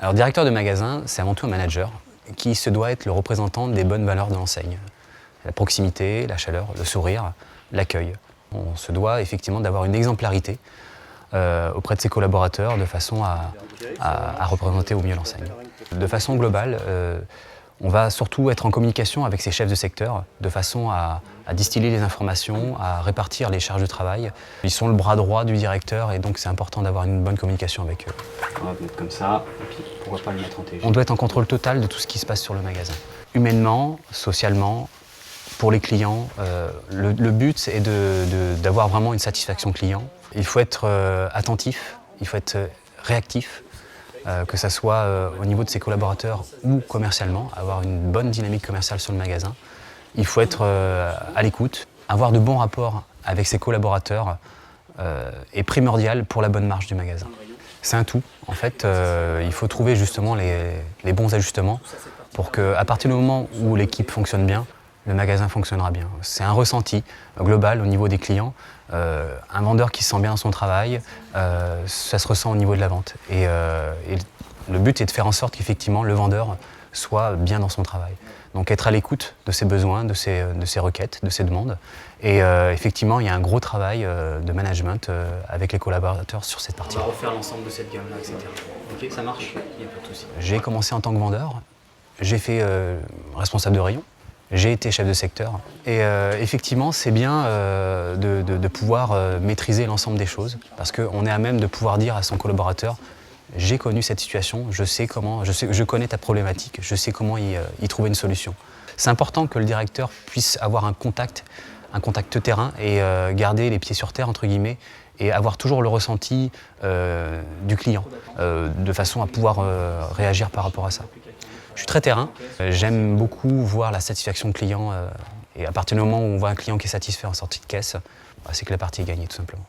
Alors, directeur de magasin, c'est avant tout un manager qui se doit être le représentant des bonnes valeurs de l'enseigne. La proximité, la chaleur, le sourire, l'accueil. On se doit effectivement d'avoir une exemplarité auprès de ses collaborateurs de façon à représenter au mieux l'enseigne. De façon globale, on va surtout être en communication avec ses chefs de secteur de façon à distiller les informations, à répartir les charges de travail. Ils sont le bras droit du directeur et donc c'est important d'avoir une bonne communication avec eux. On va mettre comme ça, et puis pourquoi pas le mettre en TG. On doit être en contrôle total de tout ce qui se passe sur le magasin. Humainement, socialement, pour les clients, le but est d'avoir vraiment une satisfaction client. Il faut être attentif, il faut être réactif, que ce soit au niveau de ses collaborateurs ou commercialement, avoir une bonne dynamique commerciale sur le magasin. Il faut être à l'écoute, avoir de bons rapports avec ses collaborateurs est primordial pour la bonne marche du magasin. C'est un tout. En fait, il faut trouver justement les bons ajustements pour qu'à partir du moment où l'équipe fonctionne bien, le magasin fonctionnera bien. C'est un ressenti global au niveau des clients. Un vendeur qui se sent bien dans son travail, ça se ressent au niveau de la vente. Et le but est de faire en sorte qu'effectivement le vendeur soit bien dans son travail. Donc être à l'écoute de ses besoins, de ses requêtes, de ses demandes. Et effectivement, il y a un gros travail de management avec les collaborateurs sur cette partie. On va refaire l'ensemble de cette gamme-là, etc. Ok, ça marche, il n'y a pas de souci. J'ai commencé en tant que vendeur, j'ai fait responsable de rayon. J'ai été chef de secteur et effectivement c'est bien de pouvoir maîtriser l'ensemble des choses parce qu'on est à même de pouvoir dire à son collaborateur j'ai connu cette situation, je connais ta problématique, je sais comment y trouver une solution. C'est important que le directeur puisse avoir un contact terrain et garder les pieds sur terre entre guillemets et avoir toujours le ressenti du client de façon à pouvoir réagir par rapport à ça. Je suis très terrain, j'aime beaucoup voir la satisfaction client et à partir du moment où on voit un client qui est satisfait en sortie de caisse, c'est que la partie est gagnée tout simplement.